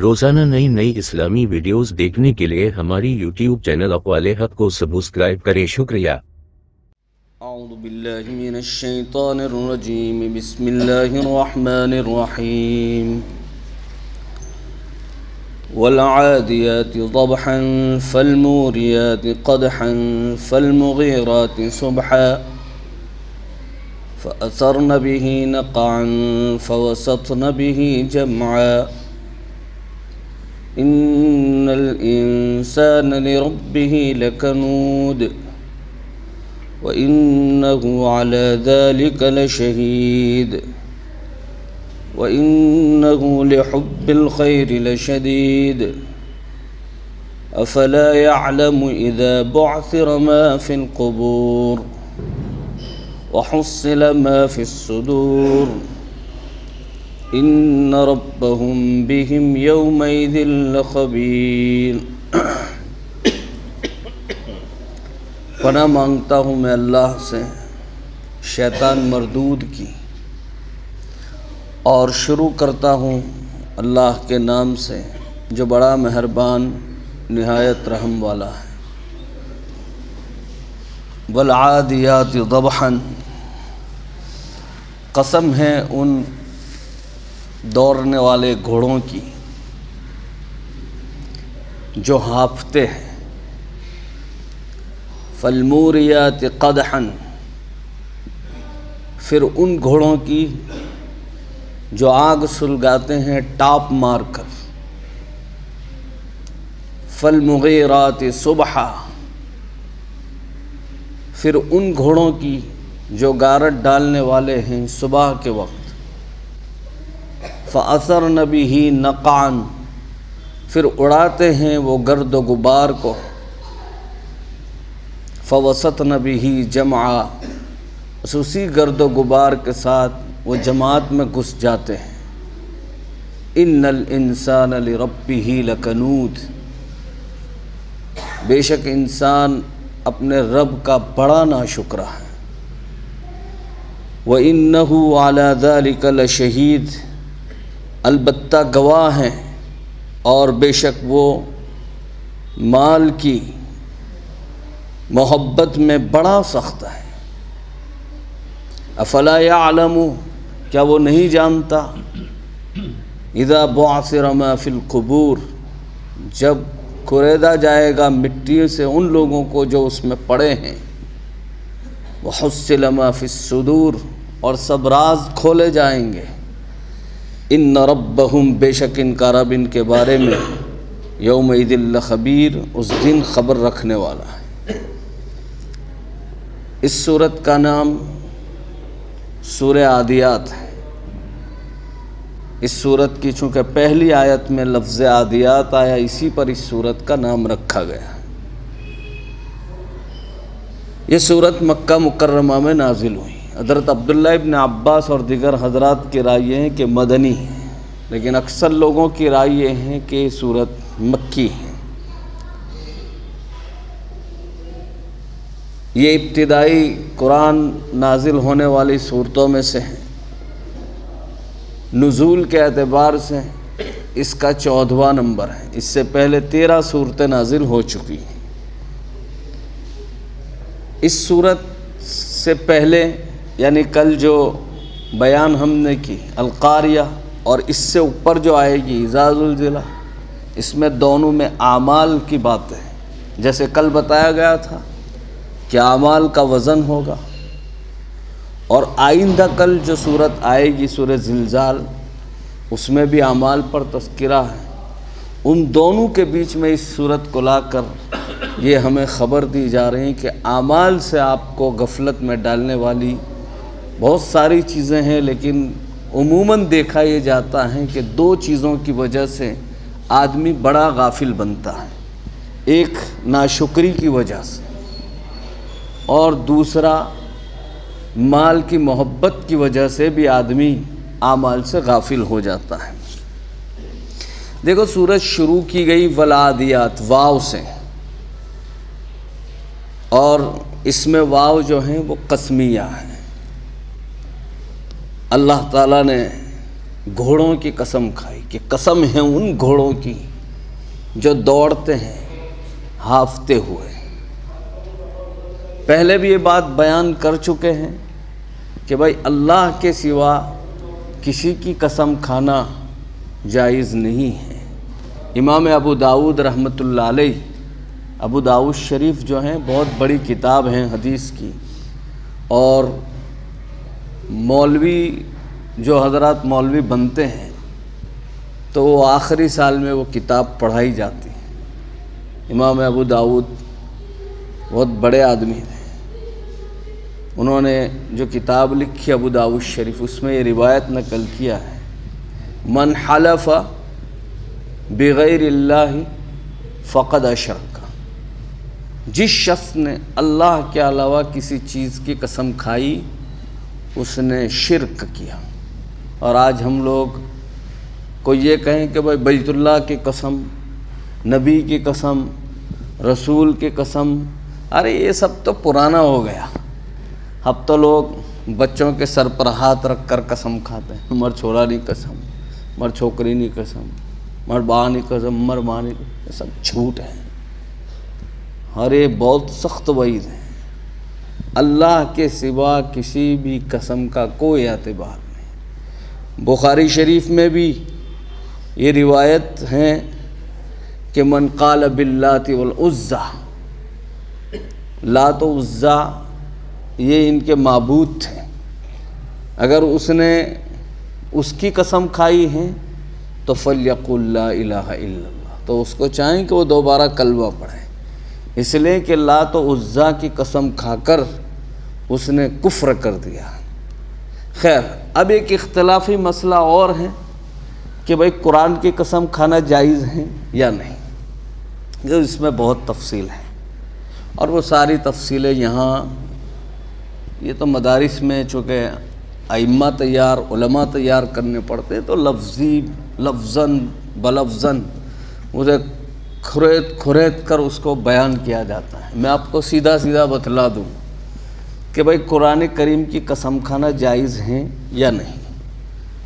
روزانہ نئی اسلامی ویڈیوز دیکھنے کے لیے ہماری یوٹیوب چینل اقوال حق کو سبسکرائب کریں۔ شکریہ۔ اعوذ باللہ من الشیطان الرجیم، بسم اللہ الرحمن الرحیم۔ والعادیات ضبحا فالموریات قدحا فالمغیرات صبحا فأثرن به نقعا فوسطن به جمعا ان الانسان لربه لکنود وإنه على ذلك لشهيد وإنه لحب الخير لشديد أفلا يعلم إذا بعثر ما في القبور وحصل ما في الصدور إن ربهم بهم يومئذ لخبير۔ پناہ مانگتا ہوں میں اللہ سے شیطان مردود کی، اور شروع کرتا ہوں اللہ کے نام سے جو بڑا مہربان نہایت رحم والا ہے۔ والعادیات ضبحا، قسم ہے ان دوڑنے والے گھوڑوں کی جو ہانپتے ہیں۔ فالموریات قدحا، پھر ان گھوڑوں کی جو آگ سلگاتے ہیں ٹاپ مار کر۔ فالمغیرات صبحا، پھر ان گھوڑوں کی جو غارت ڈالنے والے ہیں صبح کے وقت۔ فأثرن به نقعا، پھر اڑاتے ہیں وہ گرد و غبار کو۔ فوسطن به جمعا، اسی گرد و غبار کے ساتھ وہ جماعت میں گھس جاتے ہیں۔ ان الانسان لربه لکنود، بے شک انسان اپنے رب کا بڑا ناشکرا ہے۔ وَإِنَّهُ عَلَى ذَلِكَ لَشَهِيدٌ، البتہ گواہ ہیں، اور بے شک وہ مال کی محبت میں بڑا سخت ہے۔ افلا یعلم، کیا وہ نہیں جانتا، اذا بعثر ما فی القبور، جب کریدا جائے گا مٹی سے ان لوگوں کو جو اس میں پڑے ہیں۔ وحصل ما فی الصدور، اور سب راز کھولے جائیں گے۔ ان ربہم، بے شک ان کا رب ان کے بارے میں یومئذ لخبیر، اس دن خبر رکھنے والا ہے۔ اس سورت کا نام سورہ عادیات ہے۔ اس سورت کی چونکہ پہلی آیت میں لفظ عادیات آیا، اسی پر اس سورت کا نام رکھا گیا۔ یہ سورت مکہ مکرمہ میں نازل ہوئی۔ حضرت عبداللہ ابن عباس اور دیگر حضرات کی رائے یہ ہے کہ مدنی ہے، لیکن اکثر لوگوں کی رائے یہ ہے کہ یہ سورت مکی ہے۔ یہ ابتدائی قرآن نازل ہونے والی صورتوں میں سے ہے۔ نزول کے اعتبار سے اس کا 14واں نمبر ہے۔ اس سے پہلے 13 صورتیں نازل ہو چکی ہیں۔ اس صورت سے پہلے یعنی کل جو بیان ہم نے کی القاریہ، اور اس سے اوپر جو آئے گی اذا زلزلہ، اس میں دونوں میں اعمال کی بات ہے۔ جیسے کل بتایا گیا تھا کہ اعمال کا وزن ہوگا، اور آئندہ کل جو صورت آئے گی سورہ زلزال، اس میں بھی اعمال پر تذکرہ ہے۔ ان دونوں کے بیچ میں اس صورت کو لا کر یہ ہمیں خبر دی جا رہی ہے کہ اعمال سے آپ کو غفلت میں ڈالنے والی بہت ساری چیزیں ہیں، لیکن عموماً دیکھا یہ جاتا ہے کہ 2 چیزوں کی وجہ سے آدمی بڑا غافل بنتا ہے۔ ایک ناشکری کی وجہ سے، اور دوسرا مال کی محبت کی وجہ سے بھی آدمی اعمال سے غافل ہو جاتا ہے۔ دیکھو سورج شروع کی گئی والعادیات، واو سے، اور اس میں واو جو ہیں وہ قسمیہ ہیں۔ اللہ تعالیٰ نے گھوڑوں کی قسم کھائی کہ قسم ہے ان گھوڑوں کی جو دوڑتے ہیں ہافتے ہوئے۔ پہلے بھی یہ بات بیان کر چکے ہیں کہ بھائی اللہ کے سوا کسی کی قسم کھانا جائز نہیں ہے۔ امام ابو داؤد رحمۃ اللہ علیہ، ابو داؤد شریف جو ہیں بہت بڑی کتاب ہیں حدیث کی، اور مولوی جو حضرات مولوی بنتے ہیں تو وہ آخری سال میں وہ کتاب پڑھائی جاتی ہے۔ امام ابو داؤد بہت بڑے آدمی تھے، انہوں نے جو کتاب لکھی ابو داؤد شریف، اس میں یہ روایت نقل کیا ہے، من حلف بغیر اللہ فقد اشرک، جس شخص نے اللہ کے علاوہ کسی چیز کی قسم کھائی اس نے شرک کیا۔ اور آج ہم لوگ کو یہ کہیں کہ بھائی بیت اللہ کی قسم، نبی کی قسم، رسول کی قسم، ارے یہ سب تو پرانا ہو گیا۔ اب تو لوگ بچوں کے سر پر ہاتھ رکھ کر قسم کھاتے ہیں، مر چھوڑا نہیں قسم، مر چھوکری نہیں قسم، مر باں نہیں قسم، مر ماں نہیں قسم، یہ سب جھوٹ ہے۔ ارے بہت سخت وعید ہے، اللہ کے سوا کسی بھی قسم کا کوئی اعتبار نہیں۔ بخاری شریف میں بھی یہ روایت ہے کہ من قال باللات والعزی، لات و عزیٰ یہ ان کے معبود تھے، اگر اس نے اس کی قسم کھائی ہے تو فلیقل لا الہ الا اللہ، تو اس کو چاہیں کہ وہ دوبارہ کلمہ پڑھیں، اس لیے کہ لات و عزیٰ کی قسم کھا کر اس نے کفر کر دیا۔ خیر، اب ایک اختلافی مسئلہ اور ہے کہ بھئی قرآن کی قسم کھانا جائز ہے یا نہیں، اس میں بہت تفصیل ہے، اور وہ ساری تفصیلیں یہاں یہ تو مدارس میں چونکہ ائمہ تیار، علماء تیار کرنے پڑتے ہیں، تو لفظاً بلفظاً اسے کھرید کر اس کو بیان کیا جاتا ہے۔ میں آپ کو سیدھا بتلا دوں کہ بھئی قرآن کریم کی قسم کھانا جائز ہیں یا نہیں۔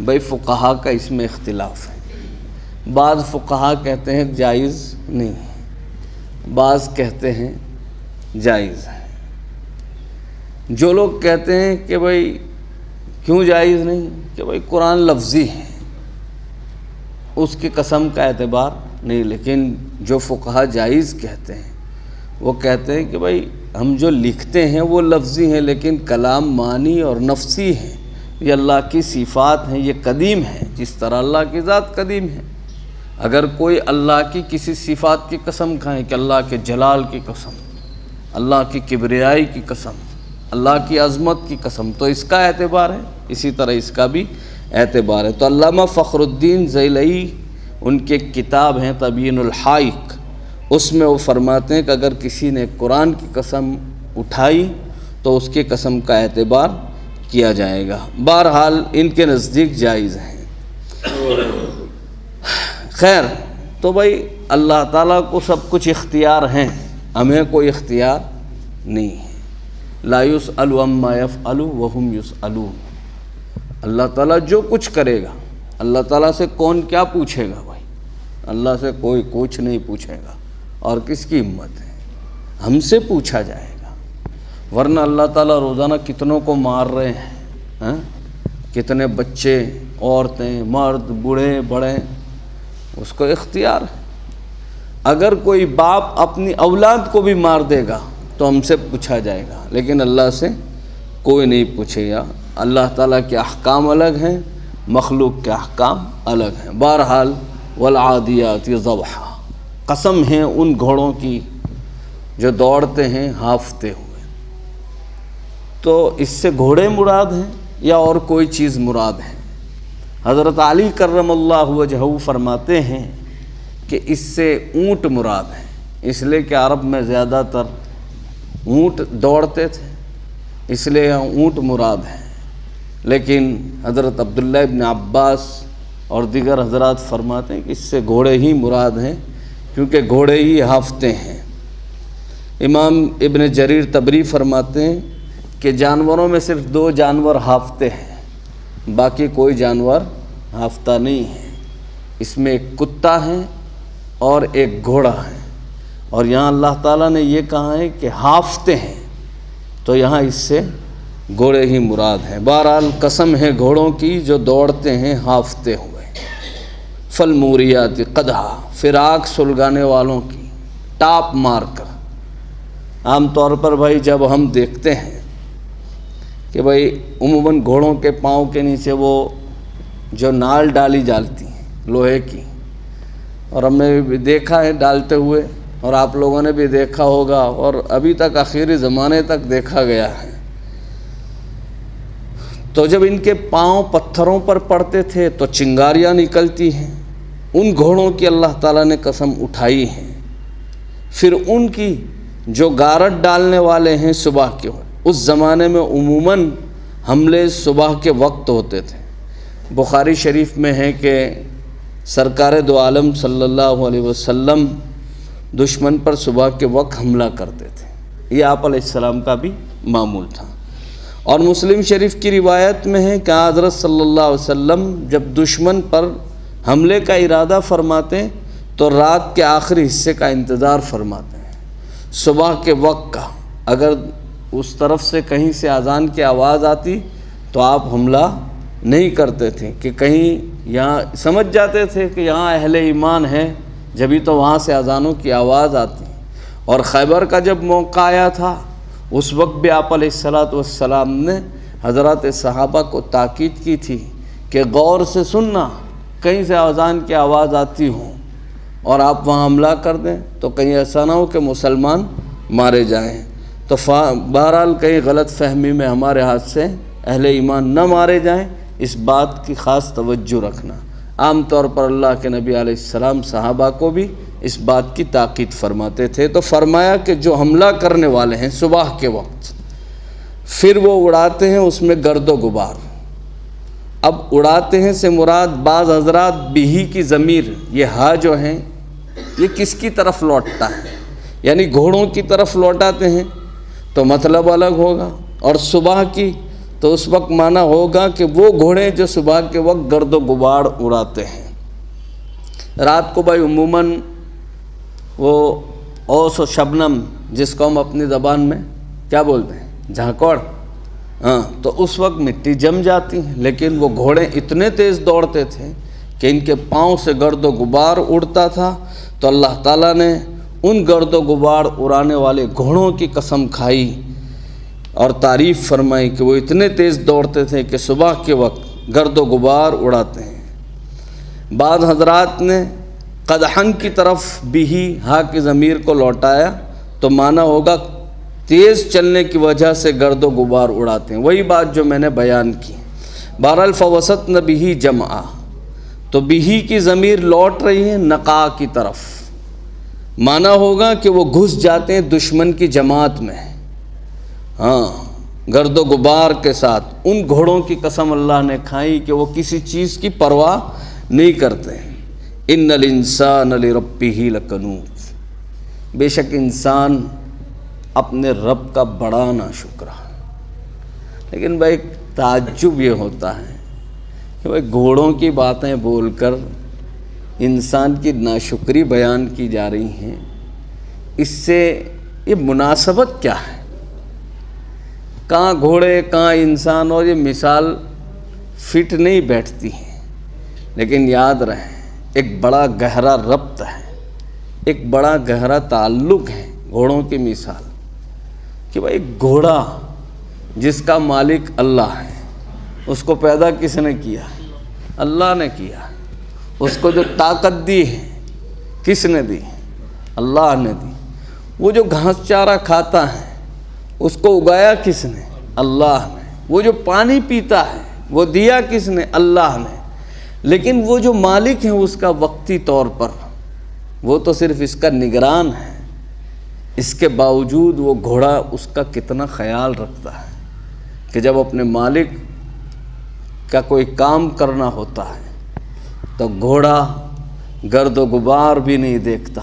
بھئی فقہا کا اس میں اختلاف ہے، بعض فقہا کہتے ہیں جائز نہیں، بعض کہتے ہیں جائز ہے۔ جو لوگ کہتے ہیں کہ بھئی کیوں جائز نہیں، کہ بھئی قرآن لفظی ہے، اس کی قسم کا اعتبار نہیں، لیکن جو فقہا جائز کہتے ہیں وہ کہتے ہیں کہ بھئی ہم جو لکھتے ہیں وہ لفظی ہیں، لیکن کلام معنی اور نفسی ہے، یہ اللہ کی صفات ہیں، یہ قدیم ہے، جس طرح اللہ کی ذات قدیم ہے۔ اگر کوئی اللہ کی کسی صفات کی قسم کھائے کہ اللہ کے جلال کی قسم، اللہ کی کبریائی کی قسم، اللہ کی عظمت کی قسم، تو اس کا اعتبار ہے، اسی طرح اس کا بھی اعتبار ہے۔ تو علامہ فخر الدین زیلعی، ان کے کتاب ہیں تبیین الحائق، اس میں وہ فرماتے ہیں کہ اگر کسی نے قرآن کی قسم اٹھائی تو اس کی قسم کا اعتبار کیا جائے گا۔ بہرحال ان کے نزدیک جائز ہیں۔ خیر، تو بھائی اللہ تعالیٰ کو سب کچھ اختیار ہیں، ہمیں کوئی اختیار نہیں ہے۔ لا یسأل عما یفعل وہم یسألون، اللہ تعالیٰ جو کچھ کرے گا، اللہ تعالیٰ سے کون کیا پوچھے گا؟ بھائی اللہ سے کوئی کچھ نہیں پوچھے گا، اور کس کی ہمت ہے، ہم سے پوچھا جائے گا۔ ورنہ اللہ تعالیٰ روزانہ کتنوں کو مار رہے ہیں، کتنے بچے، عورتیں، مرد، بوڑھے بڑے، اس کو اختیار ہے۔ اگر کوئی باپ اپنی اولاد کو بھی مار دے گا تو ہم سے پوچھا جائے گا، لیکن اللہ سے کوئی نہیں پوچھے گا۔ اللہ تعالیٰ کے احکام الگ ہیں، مخلوق کے احکام الگ ہیں۔ بہرحال والعادیات ضبحا، قسم ہیں ان گھوڑوں کی جو دوڑتے ہیں ہافتے ہوئے۔ تو اس سے گھوڑے مراد ہیں یا اور کوئی چیز مراد ہے؟ حضرت علی کرم اللہ وجہہ فرماتے ہیں کہ اس سے اونٹ مراد ہے، اس لیے کہ عرب میں زیادہ تر اونٹ دوڑتے تھے، اس لیے یہاں اونٹ مراد ہے۔ لیکن حضرت عبداللہ ابن عباس اور دیگر حضرات فرماتے ہیں کہ اس سے گھوڑے ہی مراد ہیں، کیونکہ گھوڑے ہی ہافتے ہیں۔ امام ابن جریر طبری فرماتے ہیں کہ جانوروں میں صرف 2 جانور ہافتے ہیں، باقی کوئی جانور ہافتہ نہیں ہے، اس میں ایک کتا ہے اور ایک گھوڑا ہے، اور یہاں اللہ تعالیٰ نے یہ کہا ہے کہ ہافتے ہیں، تو یہاں اس سے گھوڑے ہی مراد ہیں۔ بہرحال قسم ہے گھوڑوں کی جو دوڑتے ہیں ہافتے ہوئے۔ فالموریات قدحا، پھر آگ سلگانے والوں کی ٹاپ مار کر۔ عام طور پر بھائی جب ہم دیکھتے ہیں کہ بھائی عموماً گھوڑوں کے پاؤں کے نیچے وہ جو نال ڈالی جاتی ہیں لوہے کی، اور ہم نے بھی دیکھا ہے ڈالتے ہوئے، اور آپ لوگوں نے بھی دیکھا ہوگا، اور ابھی تک آخری زمانے تک دیکھا گیا ہے، تو جب ان کے پاؤں پتھروں پر پڑتے تھے تو چنگاریاں نکلتی ہیں۔ ان گھوڑوں کی اللہ تعالیٰ نے قسم اٹھائی ہے۔ پھر ان کی جو غارت ڈالنے والے ہیں صبح کے وقت، اس زمانے میں عموماً حملے صبح کے وقت ہوتے تھے۔ بخاری شریف میں ہے کہ سرکار دو عالم صلی اللہ علیہ وسلم دشمن پر صبح کے وقت حملہ کرتے تھے، یہ آپ علیہ السلام کا بھی معمول تھا۔ اور مسلم شریف کی روایت میں ہے کہ حضرت صلی اللہ علیہ وسلم جب دشمن پر حملے کا ارادہ فرماتے ہیں تو رات کے آخری حصے کا انتظار فرماتے ہیں، صبح کے وقت کا۔ اگر اس طرف سے کہیں سے اذان کی آواز آتی تو آپ حملہ نہیں کرتے تھے، کہ کہیں یہاں سمجھ جاتے تھے کہ یہاں اہل ایمان ہے، جبھی تو وہاں سے اذانوں کی آواز آتی۔ اور خیبر کا جب موقع آیا تھا اس وقت بھی آپ علیہ السلام نے حضرات صحابہ کو تاکید کی تھی کہ غور سے سننا، کہیں سے اذان کی آواز آتی ہو اور آپ وہاں حملہ کر دیں تو کہیں ایسا نہ ہو کہ مسلمان مارے جائیں۔ تو بہرحال کہیں غلط فہمی میں ہمارے ہاتھ سے اہل ایمان نہ مارے جائیں، اس بات کی خاص توجہ رکھنا۔ عام طور پر اللہ کے نبی علیہ السلام صحابہ کو بھی اس بات کی تاکید فرماتے تھے۔ تو فرمایا کہ جو حملہ کرنے والے ہیں صبح کے وقت، پھر وہ اڑاتے ہیں اس میں گرد و غبار۔ اب اڑاتے ہیں سے مراد بعض حضرات بیہی کی ضمیر، یہ ہا جو ہیں یہ کس کی طرف لوٹتا ہے، یعنی گھوڑوں کی طرف لوٹاتے ہیں تو مطلب الگ ہوگا، اور صبح کی تو اس وقت معنی ہوگا کہ وہ گھوڑے جو صبح کے وقت گرد و غبار اڑاتے ہیں۔ رات کو بھائی عموماً وہ اوس و شبنم، جس کو ہم اپنی زبان میں کیا بولتے ہیں، جھانکوڑ، تو اس وقت مٹی جم جاتی ہے، لیکن وہ گھوڑے اتنے تیز دوڑتے تھے کہ ان کے پاؤں سے گرد و غبار اڑتا تھا۔ تو اللہ تعالیٰ نے ان گرد و غبار اڑانے والے گھوڑوں کی قسم کھائی اور تعریف فرمائی کہ وہ اتنے تیز دوڑتے تھے کہ صبح کے وقت گرد و غبار اڑاتے ہیں۔ بعض حضرات نے قدحن کی طرف بھی ہا کی ضمیر کو لوٹایا تو معنی ہوگا تیز چلنے کی وجہ سے گرد و غبار اڑاتے ہیں، وہی بات جو میں نے بیان کی۔ بہرحال فوسطن بہ جمعا، تو بہ کی ضمیر لوٹ رہی ہے نقا کی طرف، معنی ہوگا کہ وہ گھس جاتے ہیں دشمن کی جماعت میں، گرد و غبار کے ساتھ۔ ان گھوڑوں کی قسم اللہ نے کھائی کہ وہ کسی چیز کی پرواہ نہیں کرتے۔ ان الانسان لربہ لکنود، بے شک انسان اپنے رب کا بڑا ناشکرا۔ لیکن بھائی تعجب یہ ہوتا ہے کہ بھائی گھوڑوں کی باتیں بول کر انسان کی ناشکری بیان کی جا رہی ہیں، اس سے یہ مناسبت کیا ہے؟ کہاں گھوڑے کہاں انسان، اور یہ مثال فٹ نہیں بیٹھتی ہے۔ لیکن یاد رہے ایک بڑا گہرا ربط ہے، ایک بڑا گہرا تعلق ہے گھوڑوں کی مثال، کہ بھائی گھوڑا جس کا مالک اللہ ہے، اس کو پیدا کس نے کیا؟ اللہ نے کیا۔ اس کو جو طاقت دی ہے کس نے دی؟ اللہ نے دی۔ وہ جو گھاس چارہ کھاتا ہے اس کو اگایا کس نے؟ اللہ نے۔ وہ جو پانی پیتا ہے وہ دیا کس نے؟ اللہ نے۔ لیکن وہ جو مالک ہیں اس کا وقتی طور پر، وہ تو صرف اس کا نگران ہے، اس کے باوجود وہ گھوڑا اس کا کتنا خیال رکھتا ہے کہ جب اپنے مالک کا کوئی کام کرنا ہوتا ہے تو گھوڑا گرد و غبار بھی نہیں دیکھتا،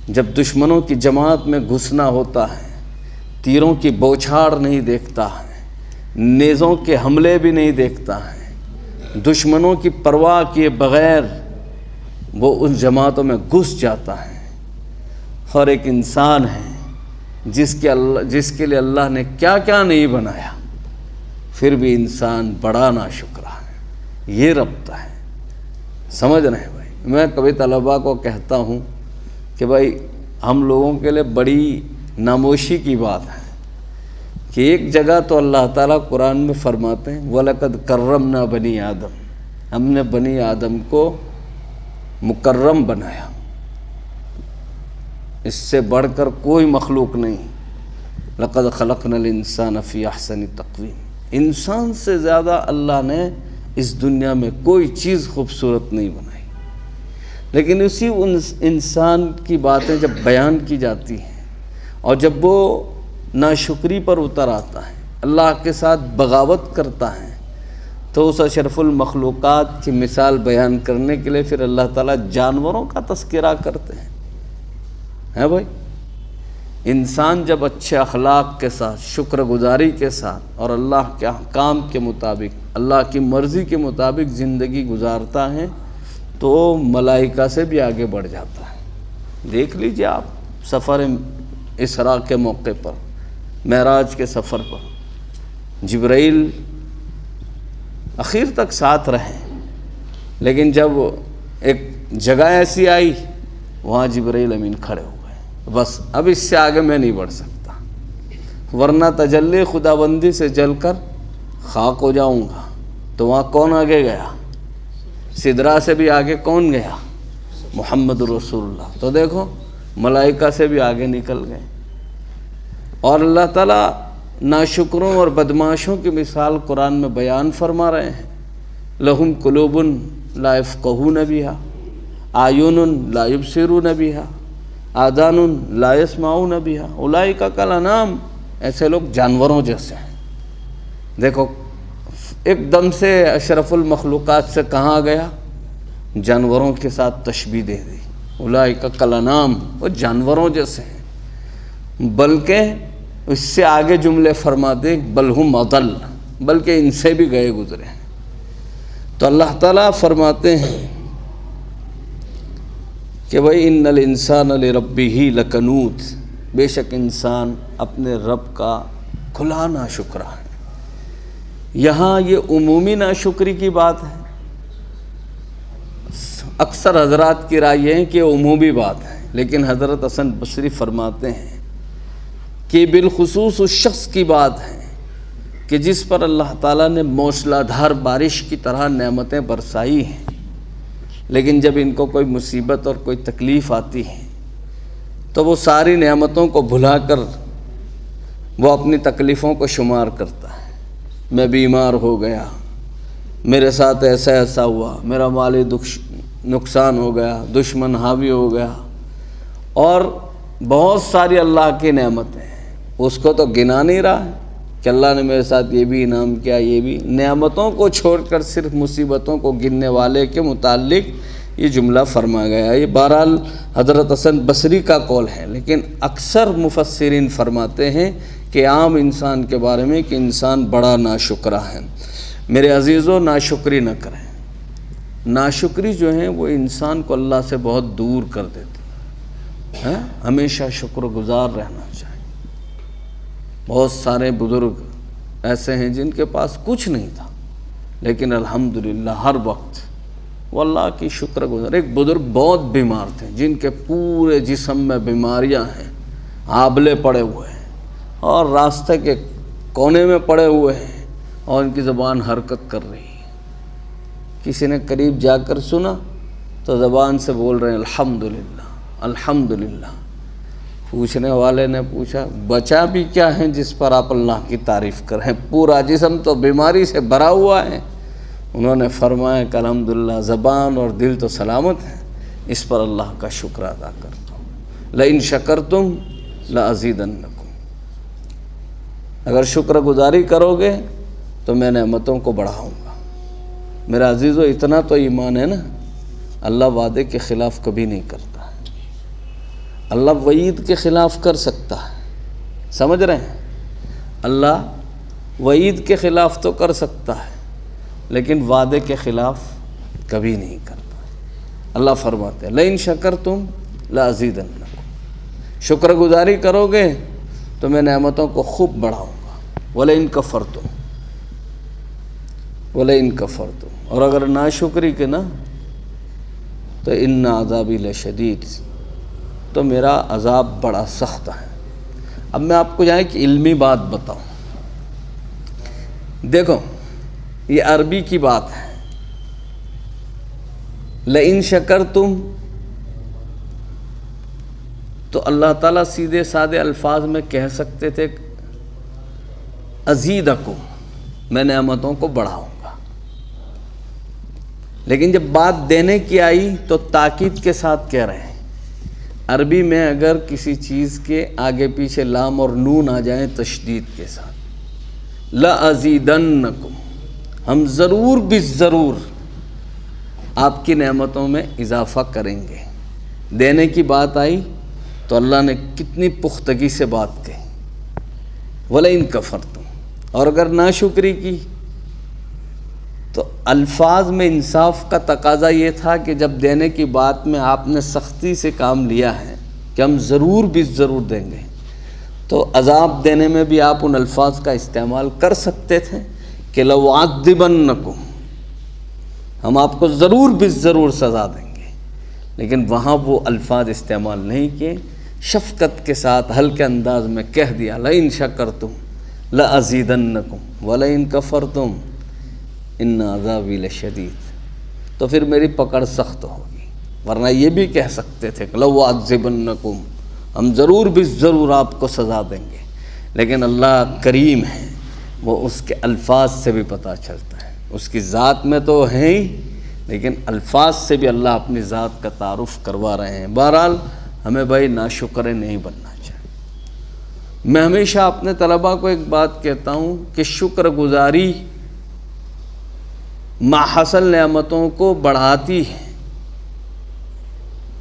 جب دشمنوں کی جماعت میں گھسنا ہوتا ہے تیروں کی بوچھاڑ نہیں دیکھتا ہے، نیزوں کے حملے بھی نہیں دیکھتا ہے، دشمنوں کی پرواہ کیے بغیر وہ ان جماعتوں میں گھس جاتا ہے، اور ایک انسان ہے جس کے لیے اللہ نے کیا کیا نہیں بنایا، پھر بھی انسان بڑا ناشکرا ہے۔ یہ ربط ہے، سمجھ رہے ہیں بھائی؟ میں کبھی طلباء کو کہتا ہوں کہ بھائی ہم لوگوں کے لیے بڑی ناموشی کی بات ہے کہ ایک جگہ تو اللہ تعالیٰ قرآن میں فرماتے ہیں وَلَقَدْ كَرَّمْنَا بَنِي آدم، ہم نے بنی آدم کو مکرم بنایا، اس سے بڑھ کر کوئی مخلوق نہیں۔ لَقَدْ خَلَقْنَا الْإِنسَانَ فِي أَحْسَنِ تَقْوِيمٍ، انسان سے زیادہ اللہ نے اس دنیا میں کوئی چیز خوبصورت نہیں بنائی۔ لیکن اسی انسان کی باتیں جب بیان کی جاتی ہیں اور جب وہ ناشکری پر اتر آتا ہے، اللہ کے ساتھ بغاوت کرتا ہے، تو اس اشرف المخلوقات کی مثال بیان کرنے کے لیے پھر اللہ تعالیٰ جانوروں کا تذکرہ کرتے ہیں بھائی۔ انسان جب اچھے اخلاق کے ساتھ، شکر گزاری کے ساتھ اور اللہ کے احکام کے مطابق، اللہ کی مرضی کے مطابق زندگی گزارتا ہے تو ملائکہ سے بھی آگے بڑھ جاتا ہے۔ دیکھ لیجئے آپ سفر اسراء کے موقع پر، معراج کے سفر پر جبرائیل اخیر تک ساتھ رہے، لیکن جب ایک جگہ ایسی آئی وہاں جبرائیل امین کھڑے ہو گئے، بس اب اس سے آگے میں نہیں بڑھ سکتا، ورنہ تجلی خداوندی سے جل کر خاک ہو جاؤں گا۔ تو وہاں کون آگے گیا؟ سدرا سے بھی آگے کون گیا؟ محمد رسول اللہ۔ تو دیکھو ملائکہ سے بھی آگے نکل گئے۔ اور اللہ تعالیٰ ناشکروں اور بدماشوں کی مثال قرآن میں بیان فرما رہے ہیں۔ لہم قلوب لا یفقہون بہا، اعین لا یبصرون بہا، آذان لا یسمعون بہا، اولئک کالانعام، ایسے لوگ جانوروں جیسے ہیں۔ دیکھو ایک دم سے اشرف المخلوقات سے کہاں گیا؟ جانوروں کے ساتھ تشبیہ دے دی، اولئک کالانعام، وہ جانوروں جیسے ہیں۔ بلکہ اس سے آگے جملے فرما دے بل ہم اضل، بلکہ ان سے بھی گئے گزرے ہیں۔ تو اللہ تعالیٰ فرماتے ہیں کہ بھئی ان الانسان لربہ لکنود، بے شک انسان اپنے رب کا کھلا ناشکرا ہے۔ یہاں یہ عمومی ناشکری کی بات ہے، اکثر حضرات کی رائے یہ ہے کہ عمومی بات ہے، لیکن حضرت حسن بصری فرماتے ہیں کہ بالخصوص اس شخص کی بات ہے کہ جس پر اللہ تعالیٰ نے موسلا دھار بارش کی طرح نعمتیں برسائی ہیں، لیکن جب ان کو کوئی مصیبت اور کوئی تکلیف آتی ہے تو وہ ساری نعمتوں کو بھلا کر وہ اپنی تکلیفوں کو شمار کرتا ہے۔ میں بیمار ہو گیا، میرے ساتھ ایسا ایسا ہوا، میرا مالی نقصان ہو گیا، دشمن حاوی ہو گیا، اور بہت ساری اللہ کی نعمتیں ہیں، اس کو تو گنا نہیں رہا ہے کہ اللہ نے میرے ساتھ یہ بھی انعام کیا، یہ بھی۔ نعمتوں کو چھوڑ کر صرف مصیبتوں کو گننے والے کے متعلق یہ جملہ فرما گیا۔ یہ بہرحال حضرت حسن بصری کا قول ہے، لیکن اکثر مفسرین فرماتے ہیں کہ عام انسان کے بارے میں کہ انسان بڑا ناشکرا ہے۔ میرے عزیزوں، ناشکری نہ کریں۔ ناشکری جو ہے وہ انسان کو اللہ سے بہت دور کر دیتی ہے۔ ہمیشہ شکر گزار رہنا چاہیے۔ بہت سارے بزرگ ایسے ہیں جن کے پاس کچھ نہیں تھا، لیکن الحمدللہ ہر وقت وہ اللہ کی شکر گزار۔ ایک بزرگ بہت بیمار تھے، جن کے پورے جسم میں بیماریاں ہیں، آبلے پڑے ہوئے ہیں اور راستے کے کونے میں پڑے ہوئے ہیں، اور ان کی زبان حرکت کر رہی ہے۔ کسی نے قریب جا کر سنا تو زبان سے بول رہے ہیں الحمدللہ الحمدللہ۔ پوچھنے والے نے پوچھا بچا بھی کیا ہے جس پر آپ اللہ کی تعریف کریں؟ پورا جسم تو بیماری سے بھرا ہوا ہے۔ انہوں نے فرمایا کہ الحمدللہ زبان اور دل تو سلامت ہے، اس پر اللہ کا شکر ادا کرتا ہوں۔ لئن شکرتم لازیدنکم، اگر شکر گزاری کرو گے تو میں نعمتوں کو بڑھاؤں گا۔ میرا عزیزو، اتنا تو ایمان ہے نا، اللہ وعدے کے خلاف کبھی نہیں کرتا ہے۔ اللہ وعید کے خلاف کر سکتا ہے، سمجھ رہے ہیں؟ اللہ وعید کے خلاف تو کر سکتا ہے، لیکن وعدے کے خلاف کبھی نہیں کرتا۔ اللہ فرماتے ہیں لئن شکرتم لازیدنکم، شکر گزاری کرو گے تو میں نعمتوں کو خوب بڑھاؤں گا۔ ولئن کفرتم، اور اگر ناشکری کے نا تو ان عذابی لشدید، تو میرا عذاب بڑا سخت ہے۔ اب میں آپ کو جائیں کہ علمی بات بتاؤں، دیکھو یہ عربی کی بات ہے۔ لئن شکرتم تو اللہ تعالیٰ سیدھے سادے الفاظ میں کہہ سکتے تھے ازیدکم، میں نعمتوں کو بڑھاؤں گا، لیکن جب بات دینے کی آئی تو تاکید کے ساتھ کہہ رہے ہیں۔ عربی میں اگر کسی چیز کے آگے پیچھے لام اور نون آ جائیں تشدید کے ساتھ، لَأَزِيدَنَّكُمْ، ہم ضرور بالضرور آپ کی نعمتوں میں اضافہ کریں گے۔ دینے کی بات آئی تو اللہ نے کتنی پختگی سے بات کہی، وَلَئِن كَفَرْتُمْ، اور اگر ناشکری کی تو الفاظ میں انصاف کا تقاضا یہ تھا کہ جب دینے کی بات میں آپ نے سختی سے کام لیا ہے کہ ہم ضرور بالضرور دیں گے، تو عذاب دینے میں بھی آپ ان الفاظ کا استعمال کر سکتے تھے کہ لَأُعَذِّبَنَّكُمْ، ہم آپ کو ضرور بالضرور سزا دیں گے، لیکن وہاں وہ الفاظ استعمال نہیں کیے، شفقت کے ساتھ ہلکے انداز میں کہہ دیا لئن شکرتم لازیدنکم ولئن کفرتم ان عذابی لشدید، تو پھر میری پکڑ سخت ہوگی۔ ورنہ یہ بھی کہہ سکتے تھے کہ لَأُعَذِّبَنَّكُمْ، ہم ضرور بالضرور آپ کو سزا دیں گے، لیکن اللہ کریم ہے، وہ اس کے الفاظ سے بھی پتہ چلتا ہے، اس کی ذات میں تو ہے ہی، لیکن الفاظ سے بھی اللہ اپنی ذات کا تعارف کروا رہے ہیں۔ بہرحال ہمیں بھائی ناشکر نہیں بننا چاہیے۔ میں ہمیشہ اپنے طلباء کو ایک بات کہتا ہوں کہ شکر گزاری ماحصل نعمتوں کو بڑھاتی ہے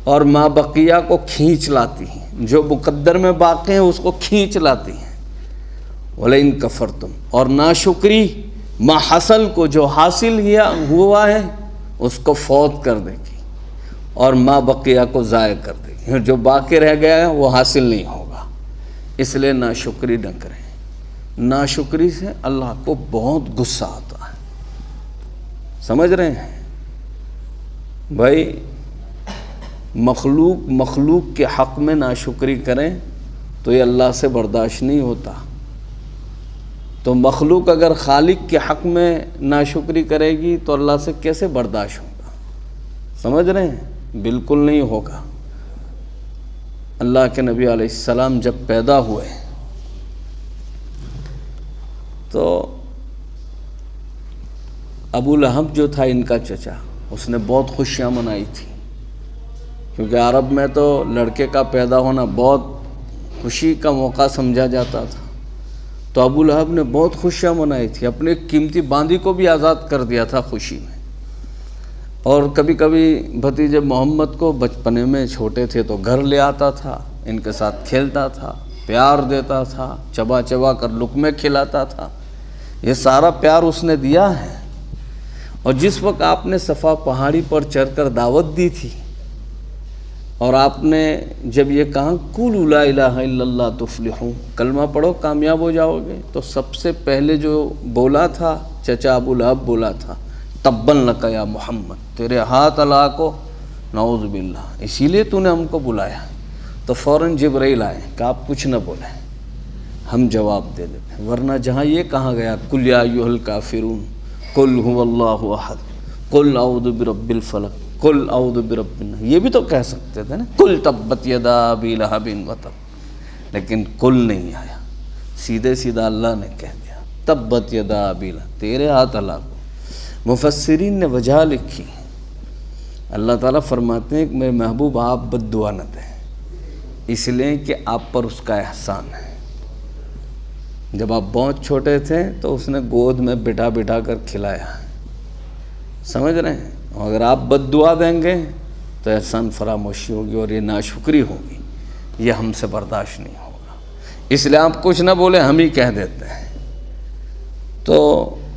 اور ما بقیہ کو کھینچ لاتی ہیں، جو مقدر میں باقی ہیں اس کو کھینچ لاتی ہیں۔ وَلَئِن كَفَرْتُمْ، اور ناشکری ماحصل کو جو حاصل ہوا ہے اس کو فوت کر دے گی اور ما بقیہ کو ضائع کر دے گی، جو باقی رہ گیا ہے وہ حاصل نہیں ہوگا۔ اس لیے ناشکری نہ کریں، ناشکری سے اللہ کو بہت غصہ آتا ہے، سمجھ رہے ہیں بھائی؟ مخلوق کے حق میں ناشکری کریں تو یہ اللہ سے برداشت نہیں ہوتا، تو مخلوق اگر خالق کے حق میں ناشکری کرے گی تو اللہ سے کیسے برداشت ہوگا؟ سمجھ رہے ہیں؟ بالکل نہیں ہوگا۔ اللہ کے نبی علیہ السلام جب پیدا ہوئے تو ابو لہب جو تھا ان کا چچا، اس نے بہت خوشیاں منائی تھی، کیونکہ عرب میں تو لڑکے کا پیدا ہونا بہت خوشی کا موقع سمجھا جاتا تھا، تو ابو لہب نے بہت خوشیاں منائی تھی، اپنے قیمتی باندی کو بھی آزاد کر دیا تھا خوشی میں، اور کبھی کبھی بھتیجے محمد کو بچپنے میں چھوٹے تھے تو گھر لے آتا تھا، ان کے ساتھ کھیلتا تھا، پیار دیتا تھا، چبا چبا کر لقمے کھلاتا تھا، یہ سارا پیار اس نے دیا ہے۔ اور جس وقت آپ نے صفا پہاڑی پر چڑھ کر دعوت دی تھی اور آپ نے جب یہ کہا قولوا لا الہ الا اللہ تفلحون، کلمہ پڑھو کامیاب ہو جاؤ گے، تو سب سے پہلے جو بولا تھا چچا ابو لہب بولا تھا تبا لک یا محمد، تیرے ہاتھ اللہ کو، نعوذ باللہ، اسی لیے تو نے ہم کو بلایا۔ تو فوراً جبرائیل آئے کہ آپ کچھ نہ بولیں، ہم جواب دے دیتے ہیں، ورنہ جہاں یہ کہا گیا قل یا ایھا الکافرون قل هو اللہ احد قل اعوذ برب الفلق قل اعوذ برب الناس، یہ بھی تو کہہ سکتے تھے نا، قل تبت یدا ابی لہب وتب، لیکن قل نہیں آیا، سیدھے سیدھا اللہ نے کہہ دیا تبت یدا ابی لہب، تیرے ہاتھ اللہ کو۔ مفسرین نے وجہ لکھی، اللہ تعالیٰ فرماتے ہیں کہ میرے محبوب آپ بد دعا نہ دیں، اس لیے کہ آپ پر اس کا احسان ہے۔ جب آپ بہت چھوٹے تھے تو اس نے گود میں بٹھا بٹھا کر کھلایا، سمجھ رہے ہیں؟ اگر آپ بد دعا دیں گے تو احسان فراموشی ہوگی اور یہ ناشکری ہوگی، یہ ہم سے برداشت نہیں ہوگا، اس لیے آپ کچھ نہ بولیں، ہم ہی کہہ دیتے ہیں۔ تو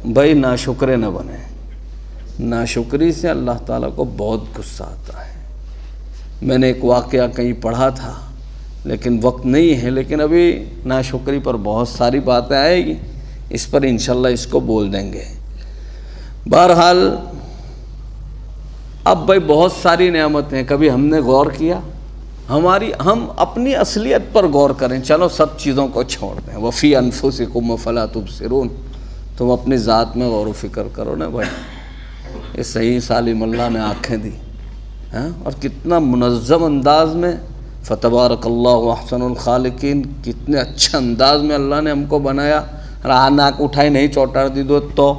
بھائی ناشکرے نہ بنیں، ناشکری سے اللہ تعالیٰ کو بہت غصہ آتا ہے۔ میں نے ایک واقعہ کہیں پڑھا تھا لیکن وقت نہیں ہے، لیکن ابھی ناشکری پر بہت ساری باتیں آئے گی، اس پر انشاءاللہ اس کو بول دیں گے۔ بہرحال اب بھائی بہت ساری نعمتیں ہیں، کبھی ہم نے غور کیا؟ ہم اپنی اصلیت پر غور کریں، چلو سب چیزوں کو چھوڑ دیں۔ وفی انفسکم افلا تبصرون، تم اپنی ذات میں غور و فکر کرو نا بھائی۔ یہ صحیح سالم اللہ نے آنکھیں دی، اور کتنا منظم انداز میں، فتبارک اللہ احسن الخالقین، کتنے اچھا انداز میں اللہ نے ہم کو بنایا۔ ناک اٹھائی نہیں چوٹار دی دو تو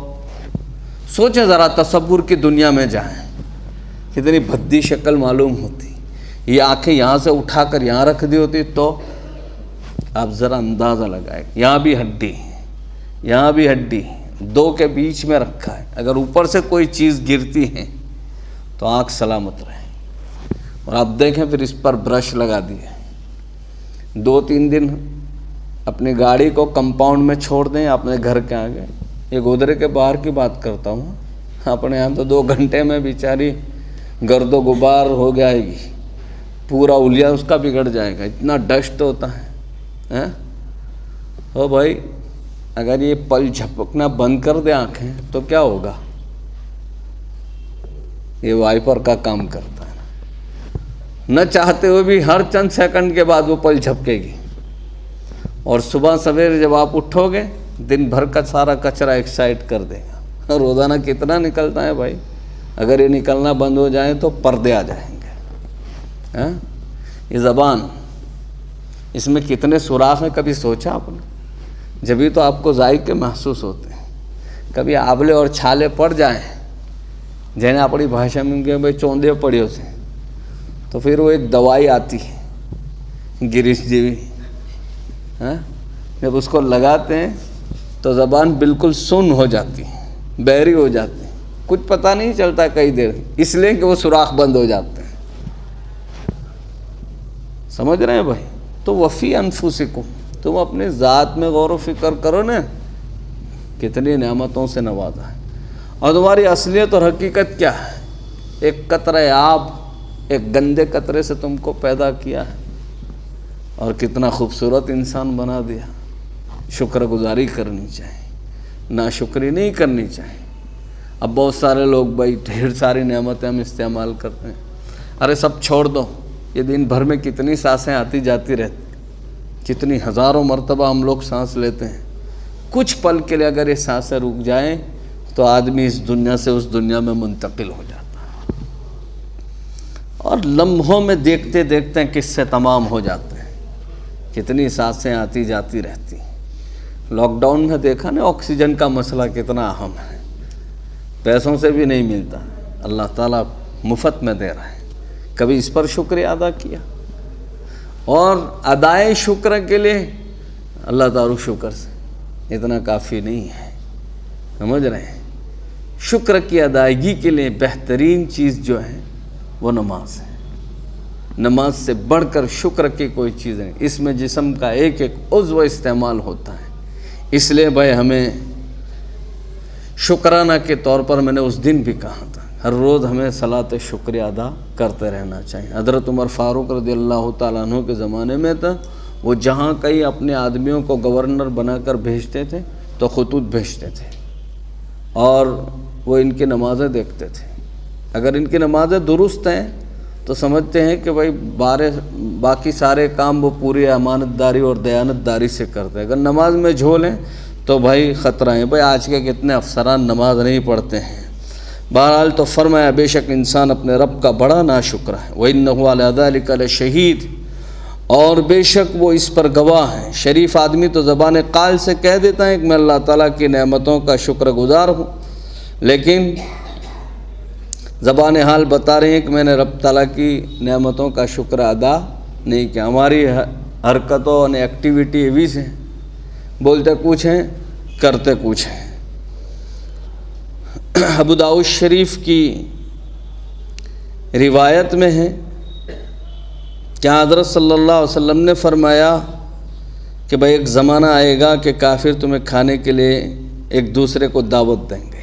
سوچیں ذرا، تصور کی دنیا میں جائیں، کتنی بھدی شکل معلوم ہوتی۔ یہ آنکھیں یہاں سے اٹھا کر یہاں رکھ دی ہوتی تو آپ ذرا اندازہ لگائیں، یہاں بھی ہڈی، یہاں بھی ہڈی، دو کے بیچ میں رکھا ہے، اگر اوپر سے کوئی چیز گرتی ہے تو آنکھ سلامت رہے۔ اور آپ دیکھیں پھر اس پر برش لگا دیے، 2-3 دن اپنی گاڑی کو کمپاؤنڈ میں چھوڑ دیں اپنے گھر کے آگے، یہ گودرے کے باہر کی بات کرتا ہوں، اپنے یہاں تو 2 گھنٹے میں بیچاری گرد و غبار ہو جائے گی، پورا اولیا اس کا بگڑ جائے گا، اتنا ڈسٹ ہوتا ہے۔ او بھائی اگر یہ پل جھپکنا بند کر دے آنکھیں تو کیا ہوگا؟ یہ وائپر کا کام کرتا ہے، نہ چاہتے ہوئے بھی ہر چند سیکنڈ کے بعد وہ پل جھپکے گی، اور صبح سویرے جب آپ اٹھو گے دن بھر کا سارا کچرا ایک سائڈ کر دے گا۔ روزانہ کتنا نکلتا ہے بھائی، اگر یہ نکلنا بند ہو جائے تو پردے آ جائیں گے۔ یہ زبان، اس میں کتنے سوراخ ہیں، کبھی سوچا آپ نے؟ جبھی تو آپ کو ذائقے محسوس ہوتے ہیں۔ کبھی آبلے اور چھالے پڑ جائیں، جنہیں اپنی بھاشا میں کہ بھائی چوندے پڑے ہوتے ہیں، تو پھر وہ ایک دوائی آتی ہے گریس جیوی، جب اس کو لگاتے ہیں تو زبان بالکل سن ہو جاتی ہے، بحری ہو جاتی ہے، کچھ پتہ نہیں چلتا کئی دیر، اس لیے کہ وہ سوراخ بند ہو جاتے ہیں۔ سمجھ رہے ہیں بھائی؟ تو وفی انفسکم، تم اپنی ذات میں غور و فکر کرو نا، کتنی نعمتوں سے نوازا ہے، اور تمہاری اصلیت اور حقیقت کیا ہے؟ ایک قطرہ آب، ایک گندے قطرے سے تم کو پیدا کیا ہے، اور کتنا خوبصورت انسان بنا دیا۔ شکر گزاری کرنی چاہیے، ناشکری نہیں کرنی چاہیے۔ اب بہت سارے لوگ بھائی ڈھیر ساری نعمتیں ہم استعمال کرتے ہیں، ارے سب چھوڑ دو، یہ دن بھر میں کتنی سانسیں آتی جاتی رہتی، کتنی ہزاروں مرتبہ ہم لوگ سانس لیتے ہیں، کچھ پل کے لیے اگر یہ سانسیں رک جائیں تو آدمی اس دنیا سے اس دنیا میں منتقل ہو جاتا ہے، اور لمحوں میں دیکھتے دیکھتے قصے تمام ہو جاتے ہیں، کتنی سانسیں آتی جاتی رہتی۔ لاک ڈاؤن میں دیکھا نا آکسیجن کا مسئلہ کتنا اہم ہے، پیسوں سے بھی نہیں ملتا، اللہ تعالیٰ مفت میں دے رہا ہے۔ کبھی اس پر شکریہ ادا کیا؟ اور ادائے شکر کے لیے اللہ تعالیٰ شکر سے اتنا کافی نہیں ہے، سمجھ رہے ہیں؟ شکر کی ادائیگی کے لیے بہترین چیز جو ہے وہ نماز ہے، نماز سے بڑھ کر شکر کی کوئی چیز نہیں، اس میں جسم کا ایک ایک عضو استعمال ہوتا ہے۔ اس لیے بھائی ہمیں شکرانہ کے طور پر میں نے اس دن بھی کہا تھا، ہر روز ہمیں صلاۃ شکریہ ادا کرتے رہنا چاہیے۔ حضرت عمر فاروق رضی اللہ تعالیٰ عنہ کے زمانے میں تھا، وہ جہاں کہیں اپنے آدمیوں کو گورنر بنا کر بھیجتے تھے تو خطوط بھیجتے تھے، اور وہ ان کی نمازیں دیکھتے تھے، اگر ان کی نمازیں درست ہیں تو سمجھتے ہیں کہ بھائی باقی سارے کام وہ پوری امانت داری اور دیانت داری سے کرتے ہیں، اگر نماز میں جھول ہیں تو بھائی خطرہ ہے۔ بھائی آج کے کتنے افسران نماز نہیں پڑھتے ہیں۔ بہرحال تو فرمایا بے شک انسان اپنے رب کا بڑا ناشکر ہے، وَإِنَّهُ عَلَىٰ ذَلِكَ لَشَهِيدٌ، اور بے شک وہ اس پر گواہ ہے۔ شریف آدمی تو زبان قال سے کہہ دیتا ہے کہ میں اللہ تعالیٰ کی نعمتوں کا شکر گزار ہوں، لیکن زبان حال بتا رہی ہیں کہ میں نے رب تعالیٰ کی نعمتوں کا شکر ادا نہیں کیا۔ ہماری حرکتوں اور ایکٹیویٹی بھی سے بولتے کچھ ہیں کرتے کچھ ہیں۔ ابو داؤد شریف کی روایت میں ہے کہ حضرت صلی اللہ علیہ وسلم نے فرمایا کہ بھائی ایک زمانہ آئے گا کہ کافر تمہیں کھانے کے لیے ایک دوسرے کو دعوت دیں گے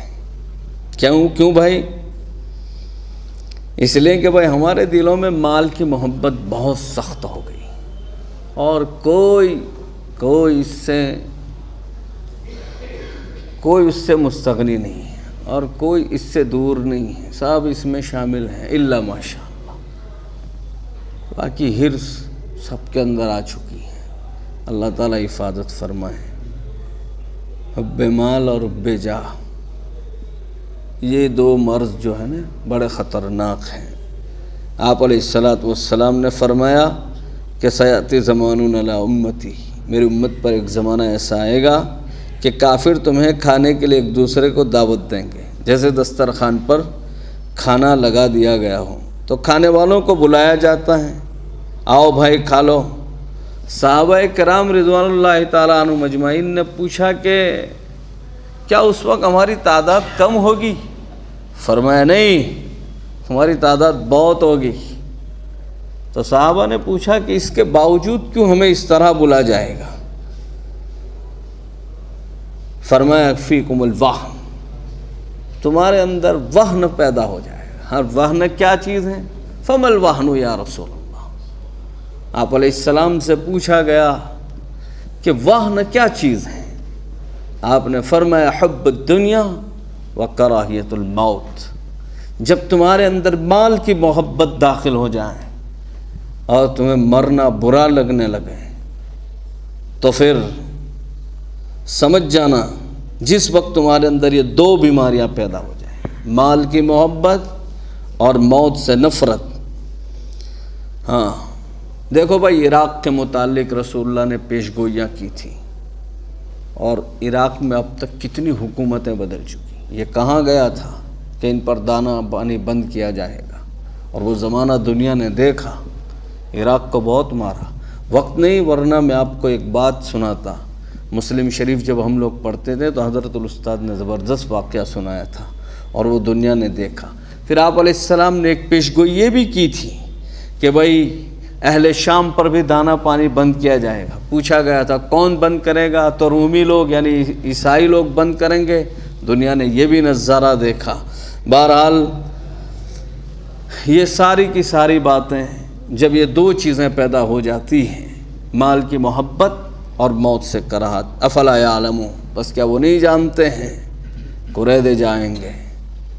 کیوں بھائی؟ اس لیے کہ بھائی ہمارے دلوں میں مال کی محبت بہت سخت ہو گئی، اور کوئی اس سے مستغنی نہیں ہے، اور کوئی اس سے دور نہیں ہے، سب اس میں شامل ہیں الا ماشاء اللہ۔ باقی حرص سب کے اندر آ چکی ہے، اللہ تعالیٰ حفاظت فرمائے۔ حب مال اور حب جاہ، یہ دو مرض جو ہے نا بڑے خطرناک ہیں۔ آپ علیہ الصلاۃ والسلام نے فرمایا کہ سیاتی زمانون علی امتی، میری امت پر ایک زمانہ ایسا آئے گا کہ کافر تمہیں کھانے کے لیے ایک دوسرے کو دعوت دیں گے۔ جیسے دسترخوان پر کھانا لگا دیا گیا ہو تو کھانے والوں کو بلایا جاتا ہے، آؤ بھائی کھا لو۔ صحابہ کرام رضوان اللہ تعالیٰ عنہ مجمعین نے پوچھا کہ کیا اس وقت ہماری تعداد کم ہوگی؟ فرمایا نہیں، تمہاری تعداد بہت ہوگی۔ تو صحابہ نے پوچھا کہ اس کے باوجود کیوں ہمیں اس طرح بلا جائے گا؟ فرمایا یکفیکم الوہن، تمہارے اندر وہن پیدا ہو جائے گا۔ ہر وہن کیا چیز ہے؟ فما الوہن یا رسول اللہ۔ آپ علیہ السلام سے پوچھا گیا کہ وہن کیا چیز ہے؟ آپ نے فرمایا حب الدنیا وکراہیت الموت۔ جب تمہارے اندر مال کی محبت داخل ہو جائے اور تمہیں مرنا برا لگنے لگے تو پھر سمجھ جانا جس وقت تمہارے اندر یہ دو بیماریاں پیدا ہو جائیں، مال کی محبت اور موت سے نفرت۔ ہاں دیکھو بھائی، عراق کے متعلق رسول اللہ نے پیش گوئیاں کی تھیں، اور عراق میں اب تک کتنی حکومتیں بدل چکی۔ یہ کہاں گیا تھا کہ ان پر دانہ پانی بند کیا جائے گا، اور وہ زمانہ دنیا نے دیکھا، عراق کو بہت مارا۔ وقت نہیں، ورنہ میں آپ کو ایک بات سناتا۔ مسلم شریف جب ہم لوگ پڑھتے تھے تو حضرت الاستاد نے زبردست واقعہ سنایا تھا، اور وہ دنیا نے دیکھا۔ پھر آپ علیہ السلام نے ایک پیشگوئی یہ بھی کی تھی کہ بھائی اہل شام پر بھی دانہ پانی بند کیا جائے گا۔ پوچھا گیا تھا کون بند کرے گا؟ تو رومی لوگ یعنی عیسائی لوگ بند کریں گے۔ دنیا نے یہ بھی نظارہ دیکھا۔ بہرحال یہ ساری کی ساری باتیں جب یہ دو چیزیں پیدا ہو جاتی ہیں، مال کی محبت اور موت سے کراہت، افلا یعلمون، بس کیا وہ نہیں جانتے ہیں قریدے جائیں گے،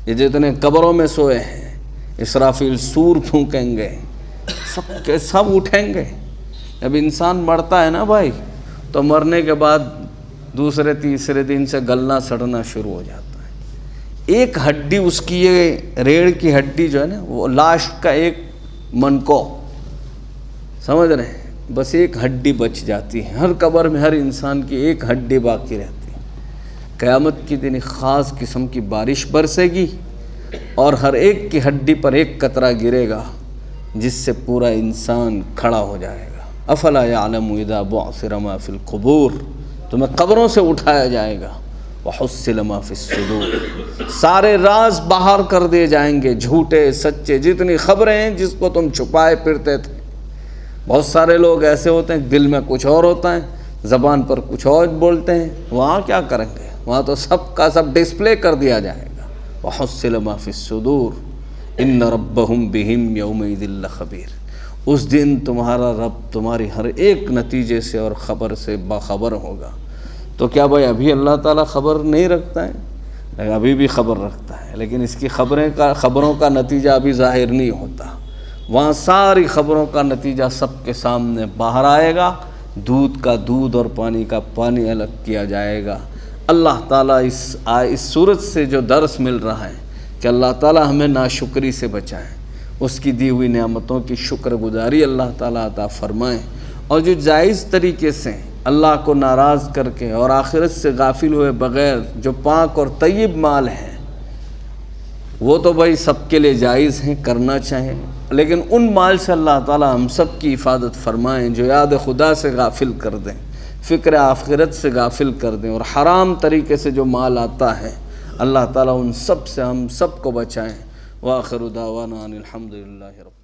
یہ جتنے قبروں میں سوئے ہیں اسرافیل سور پھونکیں گے، سب کے سب اٹھیں گے۔ جب انسان مرتا ہے نا بھائی، تو مرنے کے بعد دوسرے تیسرے دن سے گلنا سڑنا شروع ہو جاتا ہے۔ ایک ہڈی اس کی، یہ ریڑھ کی ہڈی جو ہے نا، وہ لاش کا ایک منکو، سمجھ رہے ہیں، بس ایک ہڈی بچ جاتی ہے۔ ہر قبر میں ہر انسان کی ایک ہڈی باقی رہتی ہے۔ قیامت کی دن ایک خاص قسم کی بارش برسے گی، اور ہر ایک کی ہڈی پر ایک قطرہ گرے گا، جس سے پورا انسان کھڑا ہو جائے گا۔ افلا یعلم اذا بعثر ما فی القبور، تمہیں قبروں سے اٹھایا جائے گا۔ وحصل ما فی الصدور، سارے راز باہر کر دیے جائیں گے، جھوٹے سچے جتنی خبریں ہیں جس کو تم چھپائے پھرتے تھے۔ بہت سارے لوگ ایسے ہوتے ہیں دل میں کچھ اور ہوتا ہے، زبان پر کچھ اور بولتے ہیں، وہاں کیا کریں گے؟ وہاں تو سب کا سب ڈسپلے کر دیا جائے گا۔ وحصل ما فی الصدور ان ربہم بہم یومئذ لخبیر، اس دن تمہارا رب تمہاری ہر ایک نتیجے سے اور خبر سے باخبر ہوگا۔ تو کیا بھائی ابھی اللہ تعالیٰ خبر نہیں رکھتا ہے؟ ابھی بھی خبر رکھتا ہے، لیکن اس کی خبروں کا نتیجہ ابھی ظاہر نہیں ہوتا۔ وہاں ساری خبروں کا نتیجہ سب کے سامنے باہر آئے گا، دودھ کا دودھ اور پانی کا پانی الگ کیا جائے گا۔ اللہ تعالیٰ اس صورت سے جو درس مل رہا ہے کہ اللہ تعالیٰ ہمیں ناشکری سے بچائیں، اس کی دی ہوئی نعمتوں کی شکر گزاری اللہ تعالیٰ عطا فرمائیں، اور جو جائز طریقے سے اللہ کو ناراض کر کے اور آخرت سے غافل ہوئے بغیر جو پاک اور طیب مال ہیں، وہ تو بھائی سب کے لیے جائز ہیں، کرنا چاہیں، لیکن ان مال سے اللہ تعالیٰ ہم سب کی حفاظت فرمائیں جو یاد خدا سے غافل کر دیں، فکر آخرت سے غافل کر دیں، اور حرام طریقے سے جو مال آتا ہے اللہ تعالیٰ ان سب سے ہم سب کو بچائیں۔ وآخر دعوانا ان الحمد للہ رب